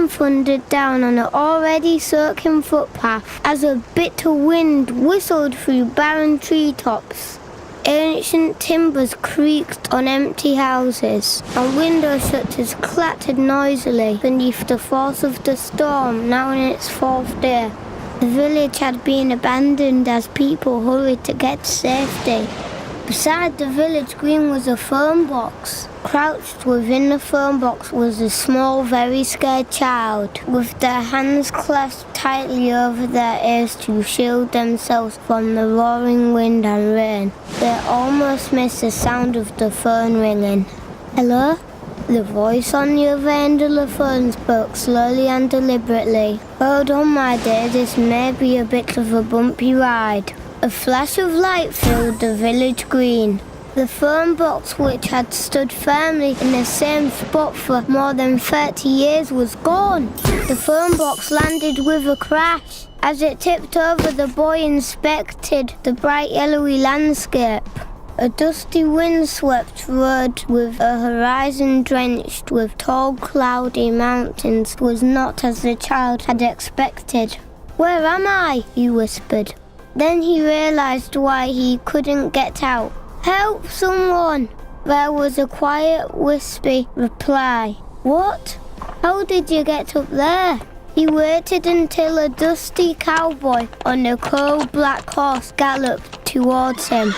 rain thundered down on an already soaking footpath as a bitter wind whistled through barren treetops. Ancient timbers creaked on empty houses, and window shutters clattered noisily beneath the force of the storm now in its fourth day. The village had been abandoned as people hurried to get to safety. Beside the village green was a fern box. Crouched within the fern box was a small, very scared child, with their hands clasped tightly over their ears to shield themselves from the roaring wind and rain. They almost missed the sound of the phone ringing. "Hello?" The voice on the other end of the phone spoke slowly and deliberately. "Hold on, my dear, this may be a bit of a bumpy ride." A flash of light filled the village green. The fern box, which had stood firmly in the same spot for more than 30 years, was gone. The fern box landed with a crash. As it tipped over, the boy inspected the bright yellowy landscape. A dusty windswept road with a horizon drenched with tall, cloudy mountains was not as the child had expected. "Where am I?" he whispered. Then he realized why he couldn't get out. "Help, someone!" There was a quiet, wispy reply. "What? How did you get up there?" He waited until a dusty cowboy on a coal-black horse galloped towards him.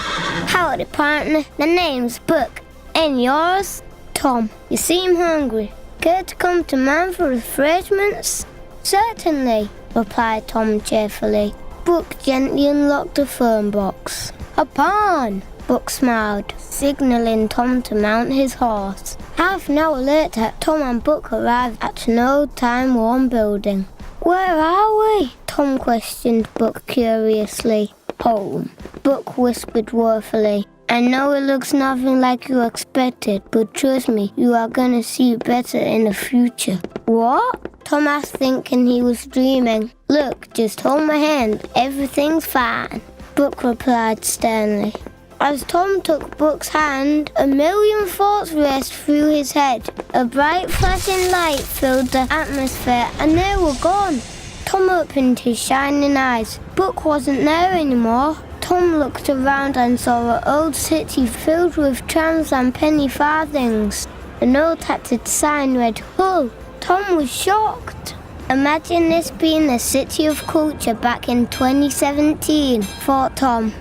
"Howdy, partner. The name's Buck. And yours?" "Tom. You seem hungry. Care to come to mine for refreshments?" "Certainly," replied Tom cheerfully. Buck gently unlocked the fern box. "Hop on!" Buck smiled, signalling Tom to mount his horse. Half an hour later, Tom and Buck arrived at an old time-worn building. "Where are we?" Tom questioned Buck curiously. "Home," Buck whispered woefully. "I know it looks nothing like you expected, but trust me, you are gonna see better in the future." "What?" Tom asked, thinking he was dreaming. "Look, just hold my hand. Everything's fine," Buck replied sternly. As Tom took Buck's hand, a million thoughts raced through his head. A bright flashing light filled the atmosphere, and they were gone. Tom opened his shining eyes. Buck wasn't there anymore. Tom looked around and saw an old city filled with trams and penny farthings. An old tattered sign read Hull. Tom was shocked. Imagine this being the city of culture back in 2017, thought Tom.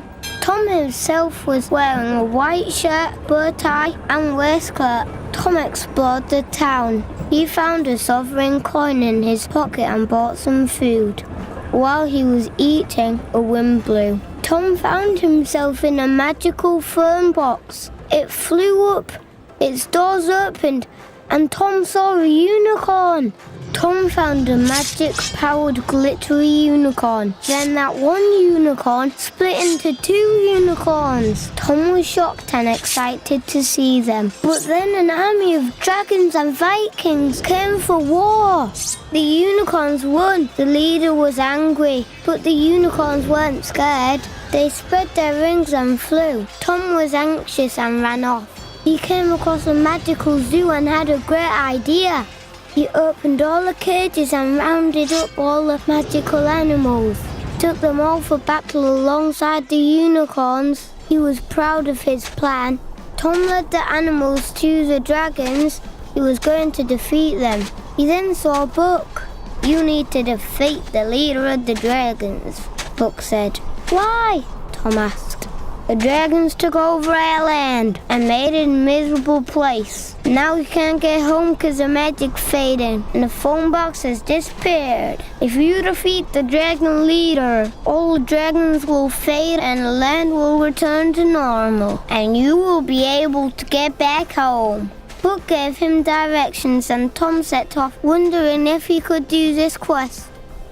Tom himself was wearing a white shirt, bow tie and waistcoat. Tom explored the town. He found a sovereign coin in his pocket and bought some food. While he was eating, a wind blew. Tom found himself in a magical fern box. It flew up, its doors opened, and Tom saw a unicorn. Tom found a magic-powered glittery unicorn. Then that one unicorn split into two unicorns. Tom was shocked and excited to see them. But then an army of dragons and Vikings came for war. The unicorns won. The leader was angry, but the unicorns weren't scared. They spread their wings and flew. Tom was anxious and ran off. He came across a magical zoo and had a great idea. He opened all the cages and rounded up all the magical animals. Took them all for battle alongside the unicorns. He was proud of his plan. Tom led the animals to the dragons. He was going to defeat them. He then saw Buck. "You need to defeat the leader of the dragons," Buck said. "Why?" Tom asked. "The dragons took over our land and made it a miserable place. Now we can't get home because the magic's fading and the phone box has disappeared. If you defeat the dragon leader, all the dragons will fade and the land will return to normal, and you will be able to get back home." Buck gave him directions and Tom set off, wondering if he could do this quest.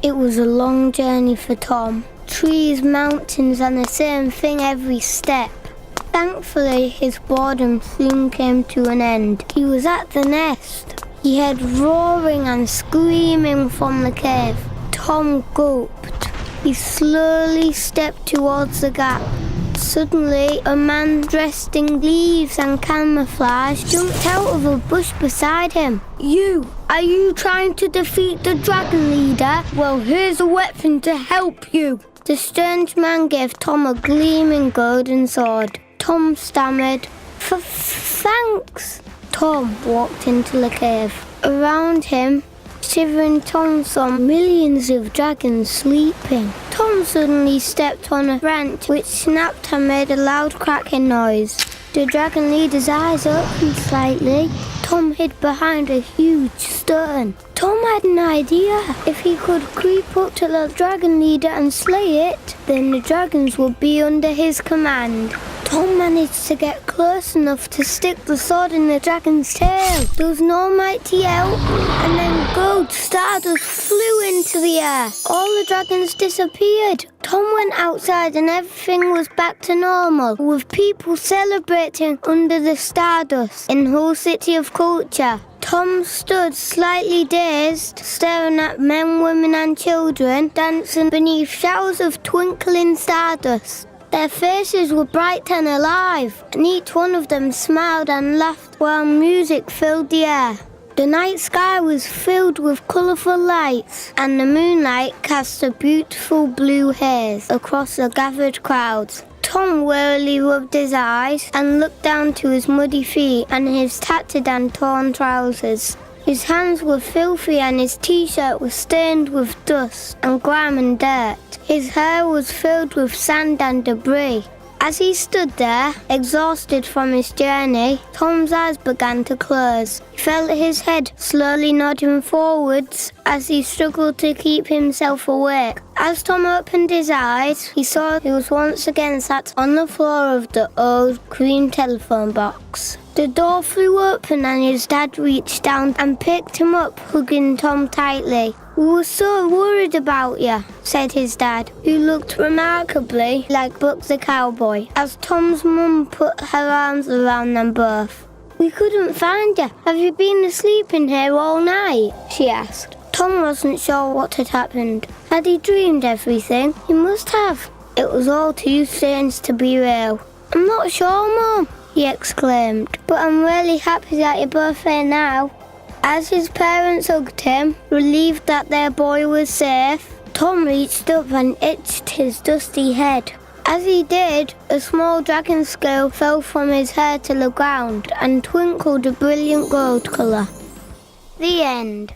It was a long journey for Tom. Trees, mountains, and the same thing every step. Thankfully, his boredom soon came to an end. He was at the nest. He heard roaring and screaming from the cave. Tom gulped. He slowly stepped towards the gap. Suddenly, a man dressed in leaves and camouflage jumped out of a bush beside him. Are you trying to defeat the dragon leader? Well, here's a weapon to help you. The strange man gave Tom a gleaming golden sword. Tom stammered, Thanks. Tom walked into the cave. Around him, shivering, Tom saw millions of dragons sleeping. Tom suddenly stepped on a branch which snapped and made a loud cracking noise. The dragon leader's eyes opened slightly. Tom hid behind a huge stone. Tom had an idea. If he could creep up to the dragon leader and slay it, then the dragons would be under his command. Tom managed to get close enough to stick the sword in the dragon's tail. There was an almighty yelp, and then gold stardust flew into the air. All the dragons disappeared. Tom went outside and everything was back to normal, with people celebrating under the stardust in Hull City of Culture. Tom stood slightly dazed, staring at men, women and children dancing beneath showers of twinkling stardust. Their faces were bright and alive, and each one of them smiled and laughed while music filled the air. The night sky was filled with colourful lights, and the moonlight cast a beautiful blue haze across the gathered crowds. Tom wearily rubbed his eyes and looked down to his muddy feet and his tattered and torn trousers. His hands were filthy and his t-shirt was stained with dust and grime and dirt. His hair was filled with sand and debris. As he stood there, exhausted from his journey, Tom's eyes began to close. He felt his head slowly nodding forwards as he struggled to keep himself awake. As Tom opened his eyes, he saw he was once again sat on the floor of the old green telephone box. The door flew open and his dad reached down and picked him up, hugging Tom tightly. "We were so worried about you," said his dad, who looked remarkably like Buck the cowboy, as Tom's mum put her arms around them both. "We couldn't find you. Have you been asleep in here all night?" she asked. Tom wasn't sure what had happened. Had he dreamed everything? He must have. It was all too strange to be real. "I'm not sure, Mum," he exclaimed, "but I'm really happy that you're both here now." As his parents hugged him, relieved that their boy was safe, Tom reached up and itched his dusty head. As he did, a small dragon scale fell from his hair to the ground and twinkled a brilliant gold colour. The end.